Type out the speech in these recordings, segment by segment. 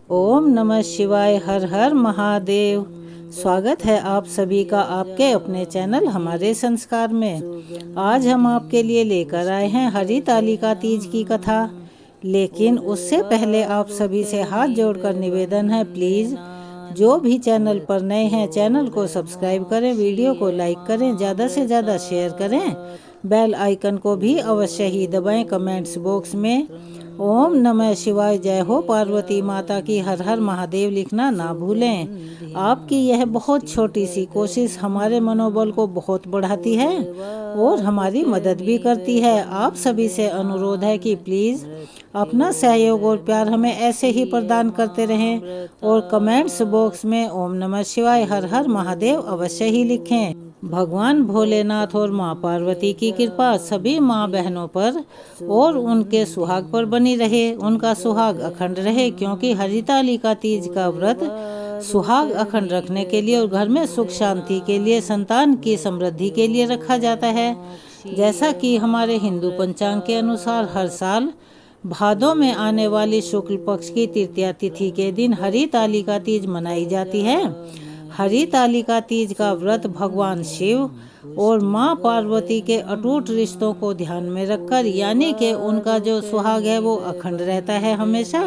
ओम नमः शिवाय। हर हर महादेव। स्वागत है आप सभी का आपके अपने चैनल हमारे संस्कार में। आज हम आपके लिए लेकर आए हैं हरितालिका तीज की कथा। लेकिन उससे पहले आप सभी से हाथ जोड़कर निवेदन है, प्लीज़ जो भी चैनल पर नए हैं चैनल को सब्सक्राइब करें, वीडियो को लाइक करें, ज़्यादा से ज़्यादा शेयर करें, बेल आइकन को भी अवश्य ही दबाएं। कमेंट्स बॉक्स में ओम नमः शिवाय, जय हो पार्वती माता की, हर हर महादेव लिखना ना भूलें। आपकी यह बहुत छोटी सी कोशिश हमारे मनोबल को बहुत बढ़ाती है और हमारी मदद भी करती है। आप सभी से अनुरोध है कि प्लीज़ अपना सहयोग और प्यार हमें ऐसे ही प्रदान करते रहें और कमेंट्स बॉक्स में ओम नमः शिवाय, हर हर महादेव अवश्य ही लिखें। भगवान भोलेनाथ और माँ पार्वती की कृपा सभी माँ बहनों पर और उनके सुहाग पर बनी रहे, उनका सुहाग अखंड रहे, क्योंकि हरितालिका तीज का व्रत सुहाग अखंड रखने के लिए और घर में सुख शांति के लिए, संतान की समृद्धि के लिए रखा जाता है। जैसा कि हमारे हिंदू पंचांग के अनुसार हर साल भादों में आने वाली शुक्ल पक्ष की तृतीया तिथि के दिन हरितालिका तीज मनाई जाती है। हरितालिका तीज का व्रत भगवान शिव और माँ पार्वती के अटूट रिश्तों को ध्यान में रखकर, यानी कि उनका जो सुहाग है वो अखंड रहता है हमेशा,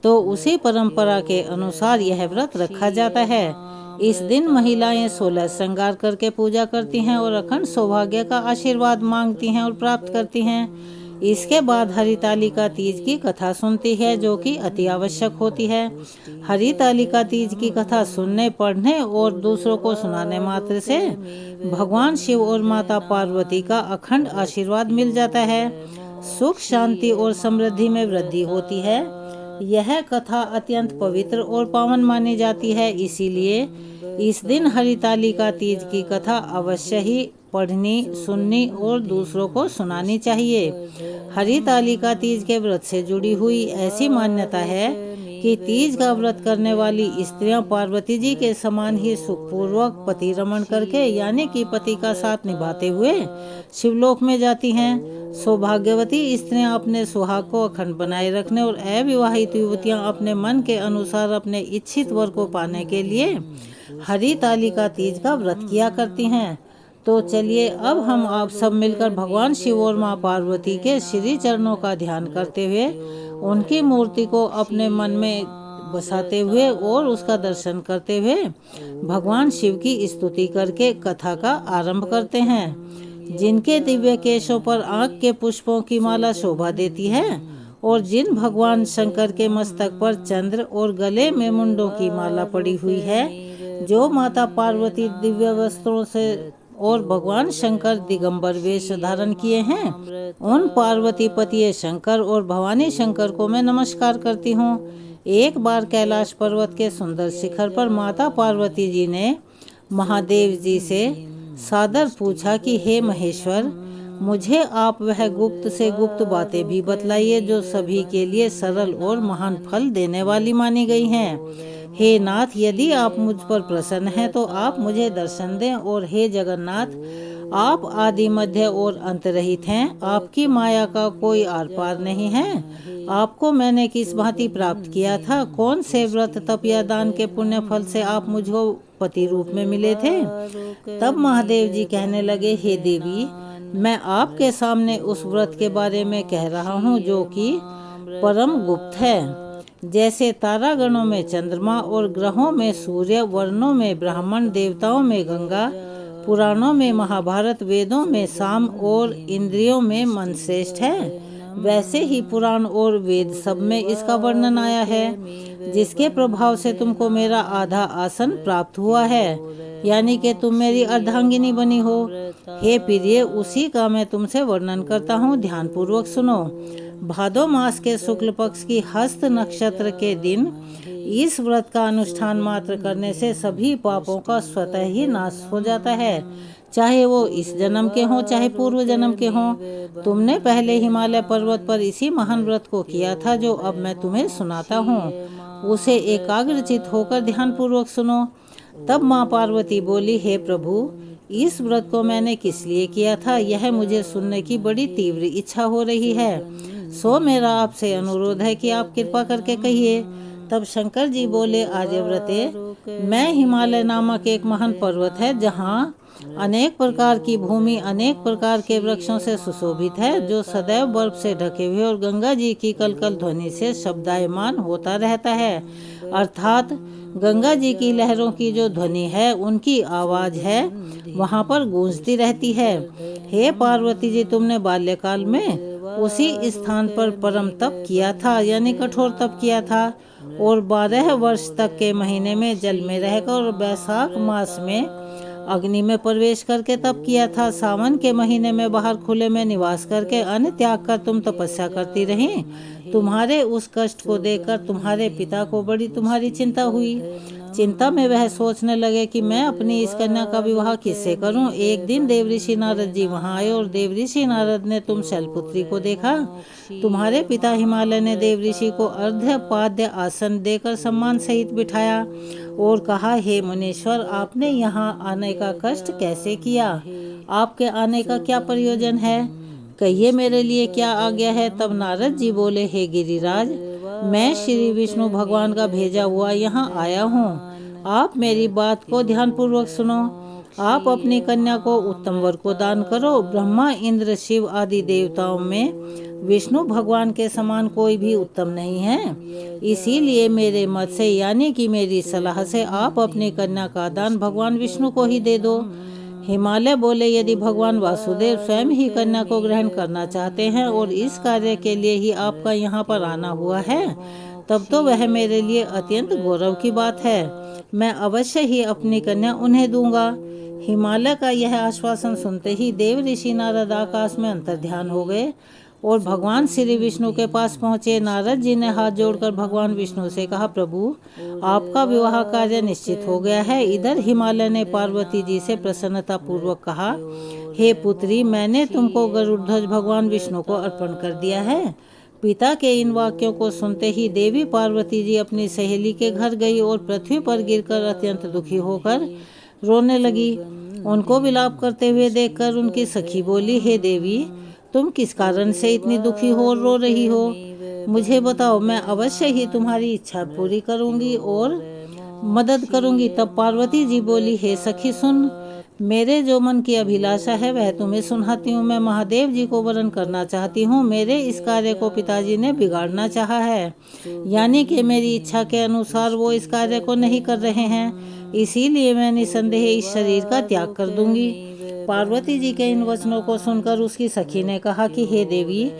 तो उसी परंपरा के अनुसार यह व्रत रखा जाता है। इस दिन महिलाएं 16 श्रृंगार करके पूजा करती हैं और अखंड सौभाग्य का आशीर्वाद मांगती हैं और प्राप्त करती हैं। इसके बाद हरितालिका तीज की कथा सुनती है, जो कि अति आवश्यक होती है। हरितालिका तीज की कथा सुनने, पढ़ने और दूसरों को सुनाने मात्र से भगवान शिव और माता पार्वती का अखंड आशीर्वाद मिल जाता है। सुख शांति और समृद्धि में वृद्धि होती है। यह कथा अत्यंत पवित्र और पावन मानी जाती है, इसीलिए इस दिन हरितालिका तीज की कथा अवश्य ही पढ़नी, सुननी और दूसरों को सुनानी चाहिए। हरितालिका तीज के व्रत से जुड़ी हुई ऐसी मान्यता है कि तीज का व्रत करने वाली स्त्रियां पार्वती जी के समान ही सुखपूर्वक पति रमण करके, यानी कि पति का साथ निभाते हुए शिवलोक में जाती हैं। सौभाग्यवती स्त्रियां अपने सुहाग को अखंड बनाए रखने और अविवाहित युवतियां अपने मन के अनुसार अपने इच्छित वर को पाने के लिए हरितालिका तीज का व्रत किया करती हैं। तो चलिए अब हम आप सब मिलकर भगवान शिव और माँ पार्वती के श्री चरणों का ध्यान करते हुए, उनकी मूर्ति को अपने मन में बसाते हुए और उसका दर्शन करते हुए भगवान शिव की स्तुति करके कथा का आरंभ करते हैं। जिनके दिव्य केशों पर आँख के पुष्पों की माला शोभा देती है और जिन भगवान शंकर के मस्तक पर चंद्र और गले में मुंडों की माला पड़ी हुई है, जो माता पार्वती दिव्य वस्त्रों से और भगवान शंकर दिगंबर वेश धारण किए हैं, उन पार्वती पति शंकर और भवानी शंकर को मैं नमस्कार करती हूँ। एक बार कैलाश पर्वत के सुंदर शिखर पर माता पार्वती जी ने महादेव जी से सादर पूछा कि हे महेश्वर, मुझे आप वह गुप्त से गुप्त बातें भी बतलाइए जो सभी के लिए सरल और महान फल देने वाली मानी गई हैं। हे नाथ, यदि आप मुझ पर प्रसन्न हैं तो आप मुझे दर्शन दें। और हे जगन्नाथ, आप आदि मध्य और अंत रहित हैं, आपकी माया का कोई आर पार नहीं है। आपको मैंने किस भांति प्राप्त किया था? कौन से व्रत तप या दान के पुण्य फल से आप मुझको पति रूप में मिले थे? तब महादेव जी कहने लगे, हे देवी, मैं आपके सामने उस व्रत के बारे में कह रहा हूँ जो कि परम गुप्त है। जैसे तारागणों में चंद्रमा और ग्रहों में सूर्य, वर्णों में ब्राह्मण, देवताओं में गंगा, पुराणों में महाभारत, वेदों में साम और इंद्रियों में मन श्रेष्ठ है, वैसे ही पुराण और वेद सब में इसका वर्णन आया है। जिसके प्रभाव से तुमको मेरा आधा आसन प्राप्त हुआ है, यानी कि तुम मेरी अर्धांगिनी बनी हो। हे प्रिय, उसी का मैं तुमसे वर्णन करता हूँ, ध्यान पूर्वक सुनो। भादो मास के शुक्ल पक्ष की हस्त नक्षत्र के दिन इस व्रत का अनुष्ठान मात्र करने से सभी पापों का स्वतः ही नाश हो जाता है, चाहे वो इस जन्म के हों चाहे पूर्व जन्म के हों। तुमने पहले हिमालय पर्वत पर इसी महान व्रत को किया था जो अब मैं तुम्हें सुनाता हूँ, उसे एकाग्रचित होकर ध्यान पूर्वक सुनो। तब माँ पार्वती बोली, हे प्रभु, इस व्रत को मैंने किस लिए किया था, यह मुझे सुनने की बड़ी तीव्र इच्छा हो रही है। सो मेरा आपसे अनुरोध है कि आप कृपा करके कहिए। तब शंकर जी बोले, आर्यव्रते, मैं हिमालय नामक एक महान पर्वत है जहाँ अनेक प्रकार की भूमि अनेक प्रकार के वृक्षों से सुशोभित है, जो सदैव बर्फ से ढके हुए और गंगा जी की कलकल ध्वनि से शब्दायमान होता रहता है। अर्थात गंगा जी की लहरों की जो ध्वनि है, उनकी आवाज है, वहाँ पर गूंजती रहती है। हे पार्वती जी, तुमने बाल्यकाल में उसी स्थान पर परम तप किया था, यानी कठोर तप किया था, और 12 वर्ष तक के महीने में जल में रहकर और बैसाख मास में अग्नि में प्रवेश करके तप किया था। सावन के महीने में बाहर खुले में निवास करके अन्न त्याग कर तुम तपस्या करती रही। तुम्हारे उस कष्ट को देखकर तुम्हारे पिता को बड़ी तुम्हारी चिंता हुई। चिंता में वह सोचने लगे कि मैं अपनी इस कन्या का विवाह किससे करूं। एक दिन देवऋषि नारद जी वहां आए और देवऋषि नारद ने तुम शैलपुत्री को देखा। तुम्हारे पिता हिमालय ने देवऋषि को अर्ध्य पाद्य आसन देकर सम्मान सहित बिठाया और कहा, हे मुनीश्वर, आपने यहाँ आने का कष्ट कैसे किया? आपके आने का क्या प्रयोजन है? कहिए, मेरे लिए क्या आज्ञा है? तब नारद जी बोले, हे गिरिराज, मैं श्री विष्णु भगवान का भेजा हुआ यहाँ आया हूँ। आप मेरी बात को ध्यानपूर्वक सुनो। आप अपनी कन्या को उत्तम वर को दान करो। ब्रह्मा, इंद्र, शिव आदि देवताओं में विष्णु भगवान के समान कोई भी उत्तम नहीं है। इसीलिए मेरे मत से, यानी कि मेरी सलाह से, आप अपनी कन्या का दान भगवान विष्णु को ही दे दो। हिमालय बोले, यदि भगवान वासुदेव स्वयं ही कन्या को ग्रहण करना चाहते हैं और इस कार्य के लिए ही आपका यहाँ पर आना हुआ है, तब तो वह मेरे लिए अत्यंत गौरव की बात है। मैं अवश्य ही अपनी कन्या उन्हें दूंगा। हिमालय का यह आश्वासन सुनते ही देव ऋषि नारद आकाश में अंतर्ध्यान हो गए और भगवान श्री विष्णु के पास पहुँचे। नारद जी ने हाथ जोड़कर भगवान विष्णु से कहा, प्रभु, आपका विवाह कार्य निश्चित हो गया है। इधर हिमालय ने पार्वती जी से प्रसन्नता पूर्वक कहा, हे पुत्री, मैंने तुमको गरुड़ध्वज भगवान विष्णु को अर्पण कर दिया है। पिता के इन वाक्यों को सुनते ही देवी पार्वती जी अपनी सहेली के घर गई और पृथ्वी पर गिरकर अत्यंत दुखी होकर रोने लगी। उनको विलाप करते हुए देखकर उनकी सखी बोली, हे देवी, तुम किस कारण से इतनी दुखी हो और रो रही हो? मुझे बताओ, मैं अवश्य ही तुम्हारी इच्छा पूरी करूंगी और मदद करूंगी। तब पार्वती जी बोली, हे सखी, सुन, मेरे जो मन की अभिलाषा है वह तुम्हें सुनाती हूँ। मैं महादेव जी को वरण करना चाहती हूँ। मेरे इस कार्य को पिताजी ने बिगाड़ना चाहा है, यानी कि मेरी इच्छा के अनुसार वो इस कार्य को नहीं कर रहे हैं। इसीलिए मैं निसंदेह इस शरीर का त्याग कर दूंगी। पार्वती जी के इन वचनों को सुनकर उसकी सखी ने कहा कि हे देवी,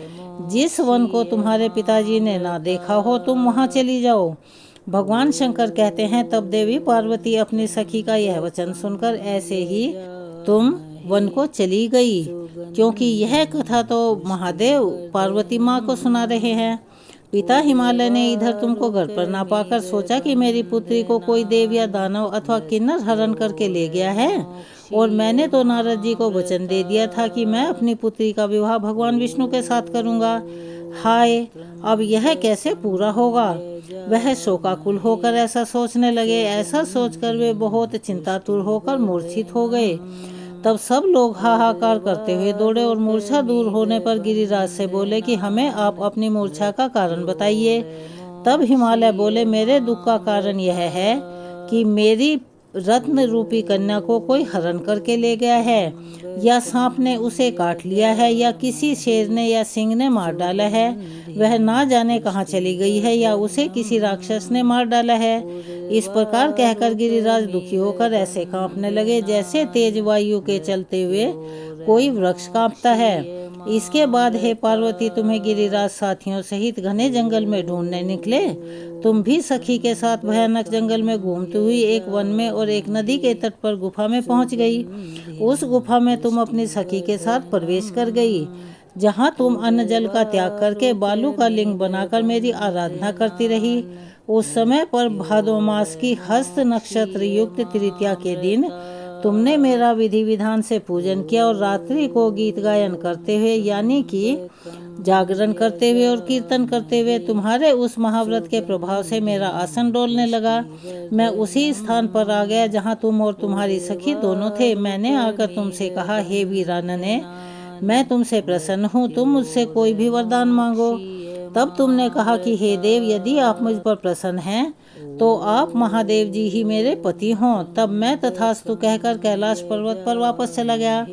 जिस वन को तुम्हारे पिताजी ने ना देखा हो, तुम वहाँ चली जाओ। भगवान शंकर कहते हैं, तब देवी पार्वती अपनी सखी का यह वचन सुनकर ऐसे ही तुम वन को चली गई, क्योंकि यह कथा तो महादेव पार्वती माँ को सुना रहे हैं। पिता हिमालय ने इधर तुमको घर पर ना पाकर सोचा कि मेरी पुत्री को कोई देव या दानव अथवा किन्नर हरण करके ले गया है, और मैंने तो नारद जी को वचन दे दिया था कि मैं अपनी पुत्री का विवाह भगवान विष्णु के साथ करूंगा। हाय, अब यह कैसे पूरा होगा? वह शोकाकुल होकर ऐसा सोचने लगे। ऐसा सोचकर वे बहुत चिंतातुर होकर मूर्छित हो गए। तब सब लोग हाहाकार करते हुए दौड़े और मूर्छा दूर होने पर गिरिराज से बोले कि हमें आप अपनी मूर्छा का कारण बताइए। तब हिमालय बोले, मेरे दुख का कारण यह है कि मेरी रत्न रूपी कन्या को कोई हरण करके ले गया है, या सांप ने उसे काट लिया है, या किसी शेर ने या सिंह ने मार डाला है। वह ना जाने कहाँ चली गई है, या उसे किसी राक्षस ने मार डाला है। इस प्रकार कहकर गिरिराज दुखी होकर ऐसे कांपने लगे जैसे तेज वायु के चलते हुए कोई वृक्ष कांपता है। इसके बाद हे पार्वती, तुम्हें गिरिराज साथियों सहित घने जंगल में ढूंढने निकले। तुम भी सखी के साथ भयानक जंगल में घूमती हुई एक वन में और एक नदी के तट पर गुफा में पहुंच गई। उस गुफा में तुम अपनी सखी के साथ प्रवेश कर गई, जहां तुम अन्न जल का त्याग करके बालू का लिंग बनाकर मेरी आराधना करती रही। उस समय पर भादो मास की हस्त नक्षत्र युक्त तृतीया के दिन तुमने मेरा विधि विधान से पूजन किया और रात्रि को गीत गायन करते हुए, यानी कि जागरण करते हुए और कीर्तन करते हुए, तुम्हारे उस महाव्रत के प्रभाव से मेरा आसन डोलने लगा। मैं उसी स्थान पर आ गया जहां तुम और तुम्हारी सखी दोनों थे। मैंने आकर तुमसे कहा, हे वीरानने, मैं तुमसे प्रसन्न हूँ, तुम मुझसे कोई भी वरदान मांगो। तब तुमने कहा कि हे देव, यदि आप मुझ पर प्रसन्न हैं तो आप महादेव जी ही मेरे पति हों। तब मैं तथास्तु कहकर कैलाश पर्वत पर वापस चला गया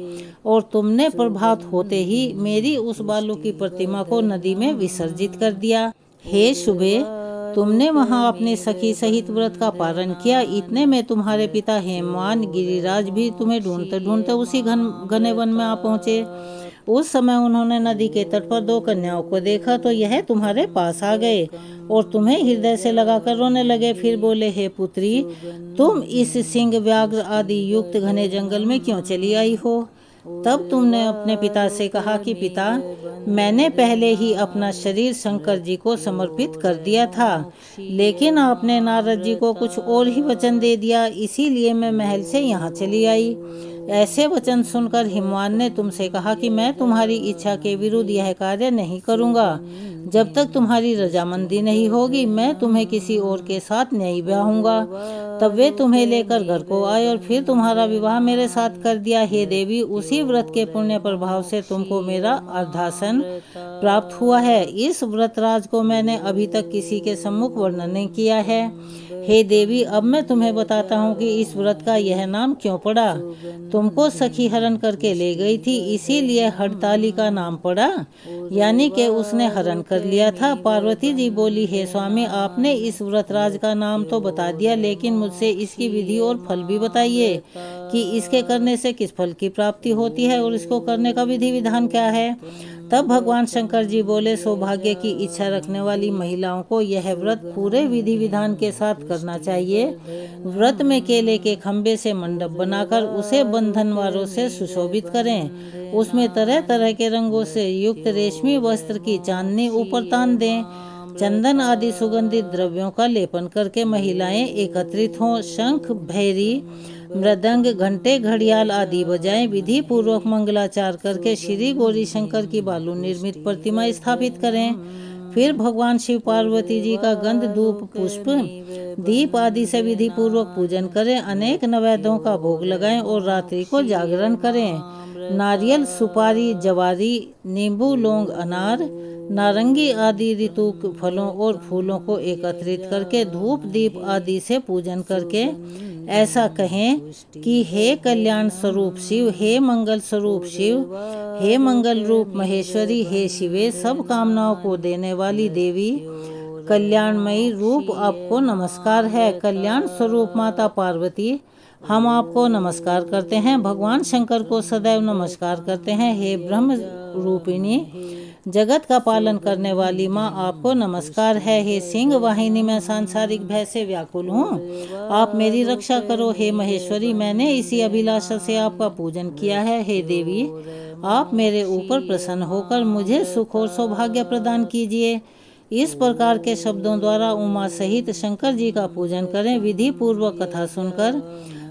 और तुमने प्रभात होते ही मेरी उस बालू की प्रतिमा को नदी में विसर्जित कर दिया। हे शुभे, तुमने वहां अपनी सखी सहित व्रत का पालन किया। इतने में तुम्हारे पिता हेमवान गिरिराज भी तुम्हें ढूंढते ढूंढते उसी घने वन में आ पहुंचे। उस समय उन्होंने नदी के तट पर 2 कन्याओं को देखा तो यह तुम्हारे पास आ गए और तुम्हें हृदय से लगाकर रोने लगे। फिर बोले, हे पुत्री, तुम इस सिंह व्याघ्र आदि युक्त घने जंगल में क्यों चली आई हो? तब तुमने अपने पिता से कहा कि पिता, मैंने पहले ही अपना शरीर शंकर जी को समर्पित कर दिया था, लेकिन आपने नारद जी को कुछ और ही वचन दे दिया, इसीलिए मैं महल से यहाँ चली आई। ऐसे वचन सुनकर हिमवान ने तुमसे कहा कि मैं तुम्हारी इच्छा के विरुद्ध यह कार्य नहीं करूँगा। जब तक तुम्हारी रजामंदी नहीं होगी मैं तुम्हें किसी और के साथ नहीं ब्याहूंगा। तब वे तुम्हें लेकर घर को आए और फिर तुम्हारा विवाह मेरे साथ कर दिया। हे देवी, उसी व्रत के पुण्य प्रभाव से तुमको मेरा अर्धासन प्राप्त हुआ है। इस व्रतराज को मैंने अभी तक किसी के सम्मुख वर्णन नहीं किया है। हे देवी, अब मैं तुम्हें बताता हूँ कि इस व्रत का यह नाम क्यों पड़ा। तुमको सखी हरण करके ले गई थी, इसीलिए हड़ताली का नाम पड़ा, यानी कि उसने हरण कर लिया था। पार्वती जी बोली, हे स्वामी, आपने इस व्रतराज का नाम तो बता दिया, लेकिन मुझसे इसकी विधि और फल भी बताइए कि इसके करने से किस फल की प्राप्ति होती है और इसको करने का विधि विधान क्या है। तब भगवान शंकर जी बोले, सौभाग्य की इच्छा रखने वाली महिलाओं को यह व्रत पूरे विधि विधान के साथ करना चाहिए। व्रत में केले के खंबे से मंडप बनाकर उसे बंधनवारों से सुशोभित करें। उसमें तरह तरह के रंगों से युक्त रेशमी वस्त्र की चांदनी ऊपर तान दें। चंदन आदि सुगंधित द्रव्यों का लेपन करके महिलाएं एकत्रित हों। शंख, भैरी, मृदंग, घंटे, घड़ियाल आदि बजाएं। विधि पूर्वक मंगलाचार करके श्री गौरी शंकर की बालू निर्मित प्रतिमा स्थापित करें। फिर भगवान शिव पार्वती जी का गंध, धूप, पुष्प, दीप आदि से विधि पूर्वक पूजन करें। अनेक नैवेद्यों का भोग लगाएं और रात्रि को जागरण करें। नारियल, सुपारी, जवारी, नींबू, लौंग, अनार, नारंगी आदि ऋतु फलों और फूलों को एकत्रित करके धूप दीप आदि से पूजन करके ऐसा कहें कि हे कल्याण स्वरूप शिव, हे मंगल स्वरूप शिव, हे मंगल रूप महेश्वरी, हे शिवे, सब कामनाओं को देने वाली देवी, कल्याणमयी रूप, आपको नमस्कार है। कल्याण स्वरूप माता पार्वती, हम आपको नमस्कार करते हैं। भगवान शंकर को सदैव नमस्कार करते हैं। हे ब्रह्म रूपिणी, जगत का पालन करने वाली माँ, आपको नमस्कार है। हे सिंह वाहिनी, मैं सांसारिक भय से व्याकुल हूँ, आप मेरी रक्षा करो। हे महेश्वरी, मैंने इसी अभिलाषा से आपका पूजन किया है। हे देवी, आप मेरे ऊपर प्रसन्न होकर मुझे सुख और सौभाग्य प्रदान कीजिए। इस प्रकार के शब्दों द्वारा उमा सहित शंकर जी का पूजन करें। विधि पूर्वक कथा सुनकर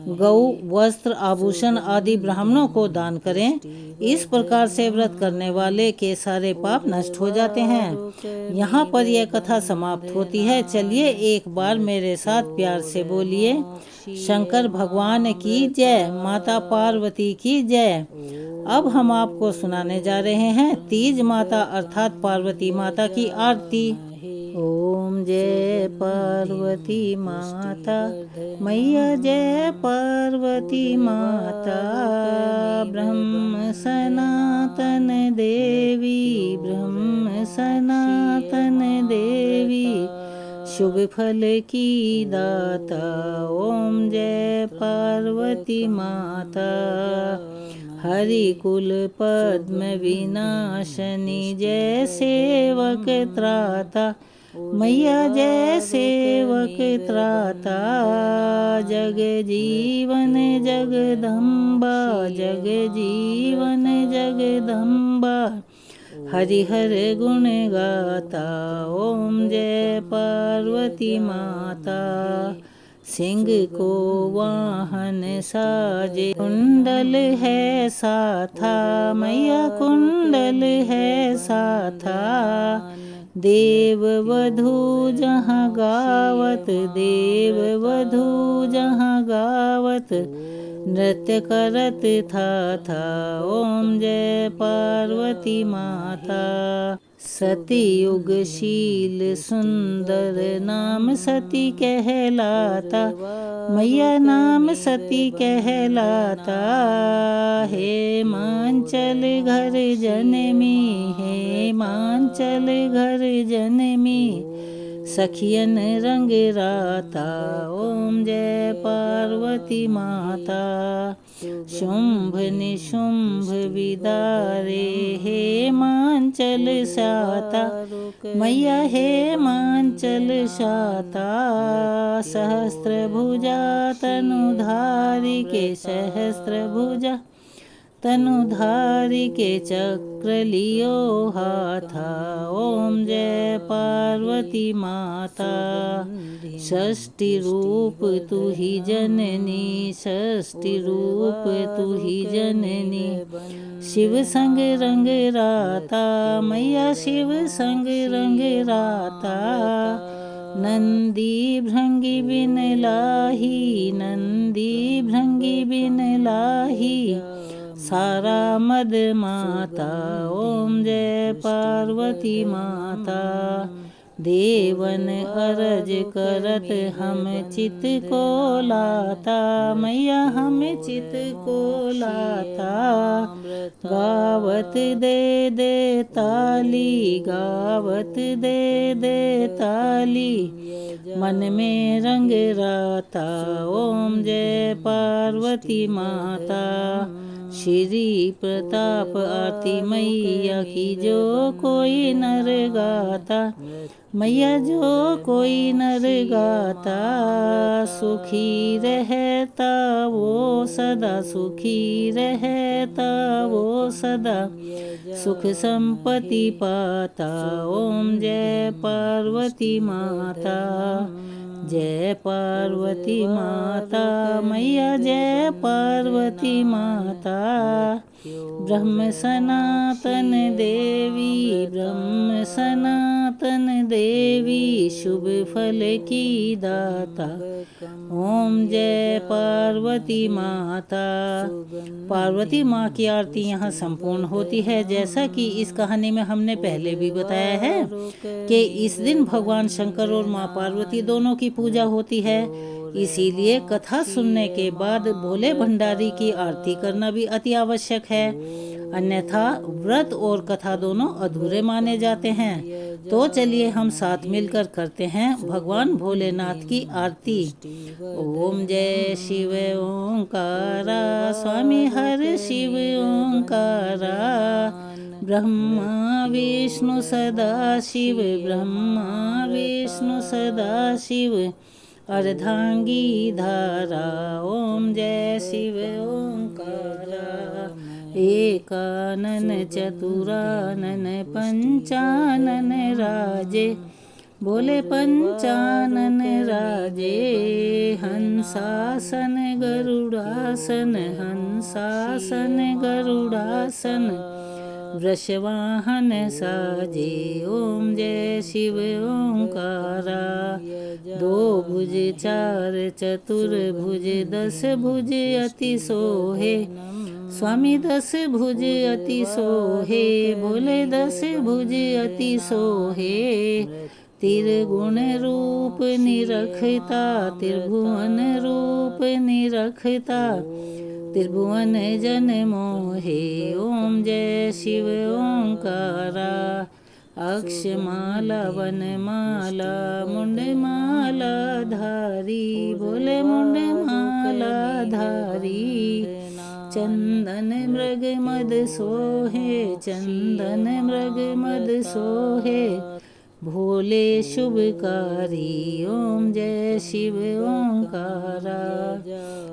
गौ, वस्त्र, आभूषण आदि ब्राह्मणों को दान करें। इस प्रकार से व्रत करने वाले के सारे पाप नष्ट हो जाते हैं। यहाँ पर यह कथा समाप्त होती है। चलिए एक बार मेरे साथ प्यार से बोलिए, शंकर भगवान की जय, माता पार्वती की जय। अब हम आपको सुनाने जा रहे हैं तीज माता अर्थात पार्वती माता की आरती। ओम जय पार्वती माता, मैया जय पार्वती माता। ब्रह्म सनातन देवी, ब्रह्म सनातन देवी, शुभ फल की दाता। ओम जय पार्वती माता। हरि कुल पद्म विनाशनी, जय सेवक त्राता, मैया जय सेवक त्राता। जग जीवन जगदम्बा, जग जीवन जगदम्बा, हरि हर गुण गाता। ओम जय पार्वती माता। सिंह को वाहन साजे, कुंडल है साथा, मैया कुंडल है साथा। देव वधू जहाँ गावत, देव वधू जहाँ गावत, नृत्य करत था। ओम जय पार्वती माता। सतयुगशील सुंदर नाम सती कहलाता, मैया नाम सती कहलाता। हेमांचल घर जनमी, हेमांचल घर जनमी, सखियन रंग राता। ओम जय पार्वती माता। शुंभ निशुंभ विदारे, हेमांचल साता, मैया हेमांचल साता। सहस्त्र भुजा तनुधारी के, सहस्त्र भुजा तनुधारी के, चक्र लियो हाथा। ओम जय पार्वती माता। षष्टि रूप तू ही जननी, षष्टि रूप तू ही जननी, शिव संग रंग राता, मैया शिव संग रंग राता। नंदी भृंगी बिन लाही, नंदी भृंगी बिन लाही, सारा मद माता। ओम जय पार्वती माता। देवन अरज करत हम चित को लाता, मैया हम चित को लाता। गावत दे दे ताली, गावत दे दे ताली, मन में रंग राता। ओम जय पार्वती माता। श्री प्रताप आरती मैया की, जो कोई नर गाता, मैया जो कोई नर गाता, सुखी रहता वो सदा, सुखी रहता वो सदा, सुख संपत्ति पाता। ओम जय पार्वती माता। जय पार्वती माता, मैया जय पार्वती माता। ब्रह्म सनातन देवी, ब्रह्म सनातन देवी, शुभ फल की दाता। ओम जय पार्वती माता। पार्वती माँ की आरती यहाँ संपूर्ण होती है। जैसा कि इस कहानी में हमने पहले भी बताया है कि इस दिन भगवान शंकर और माँ पार्वती दोनों की पूजा होती है। इसीलिए कथा सुनने के बाद भोले भंडारी की आरती करना भी अति आवश्यक है, अन्यथा व्रत और कथा दोनों अधूरे माने जाते हैं। तो चलिए हम साथ मिलकर करते हैं भगवान भोलेनाथ की आरती। ओम जय शिव ओंकारा, स्वामी हर शिव ओंकारा। ब्रह्मा विष्णु सदा शिव, ब्रह्मा विष्णु सदा शिव, अर्धांगी धारा। ओम जय शिव ओंकारा। एकानन चतुरानन पंचानन राजे, बोले पंचानन राजे। हंसासन गरुड़ासन, हंसासन गरुड़ासन, वृषवाहन साजे। ओम जय शिव ओंकारा। दो भुज चार चतुर्भुज, दस भुज अति सोहे, स्वामी दस भुज अति सोहे, बोले दस भुज अति सोहे। त्रिगुण रूप निरखता, त्रिभुवन रूप निरखता, त्रिभुवन जन मोहे। ओम जय शिव ओंकारा। अक्षमाला वनमाला मुंडमाला धारी, बोले मुंडमाला धारी। चंदन मृग मद सोहे, चंदन मृग मद सोहे, भोले शुभकारी। ओम जय शिव ओंकारा।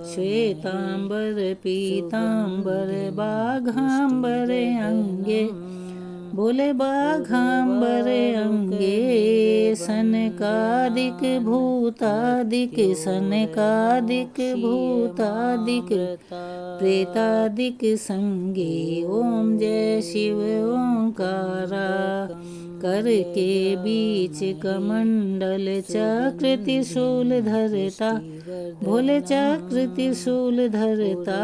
श्वेतांबर पीतांबर बाघांबर अंगे, बोले बाघांबर अंगे। सनकादिक भूतादिक, सनकादिक भूतादिक, प्रेतादिक संगे। ओम जय शिव ओंकारा। कर के बीच कमंडल चक्र त्रिशूल धरता, भोले चक्र त्रिशूल धरता।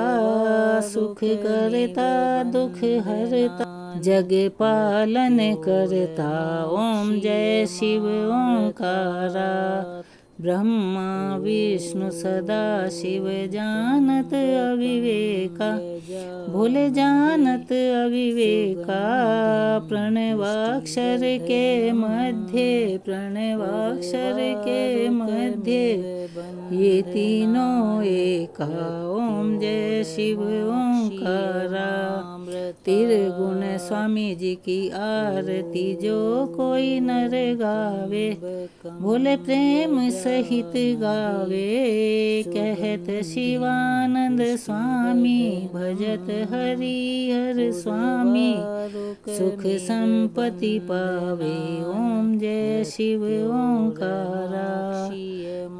सुख करता दुख हरता, जग पालन करता ओम जय शिव ओंकारा। ब्रह्मा विष्णु सदा शिव जानत अविवेका, भोले जानत अविवेका। प्रणवाक्षर के मध्य, प्रणवाक्षर के मध्य ये तीनों एका ओम जय शिव ओंकारा। त्रिगुण स्वामी जी की आरती जो कोई नर गावे, भोले प्रेम सहित गावे। कहत शिवानंद स्वामी भजत हरिहर स्वामी, सुख संपत्ति पावे ओम जय शिव ओंकारा।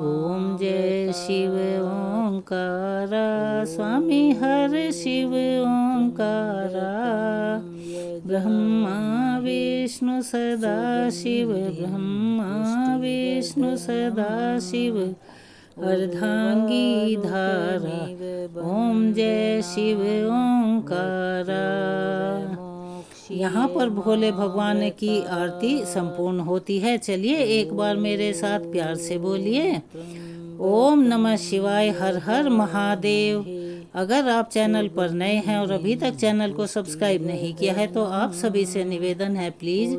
ओम जय शिव ओंकारा, स्वामी हर शिव ओंकारा। ब्रह्मा विष्णु सदा शिव, ब्रह्मा विष्णु सदा शिव। अर्धांगी धारा ओम जय शिव ओंकारा। यहाँ पर भोले भगवान की आरती संपूर्ण होती है। चलिए एक बार मेरे साथ प्यार से बोलिए ओम नमः शिवाय, हर हर महादेव। अगर आप चैनल पर नए हैं और अभी तक चैनल को सब्सक्राइब नहीं किया है तो आप सभी से निवेदन है, प्लीज़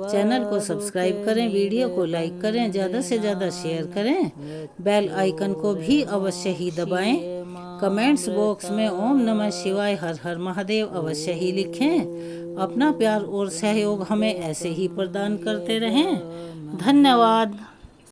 चैनल को सब्सक्राइब करें, वीडियो को लाइक करें, ज़्यादा से ज़्यादा शेयर करें, बेल आइकन को भी अवश्य ही दबाएं। कमेंट्स बॉक्स में ओम नमः शिवाय हर हर महादेव अवश्य ही लिखें। अपना प्यार और सहयोग हमें ऐसे ही प्रदान करते रहें। धन्यवाद।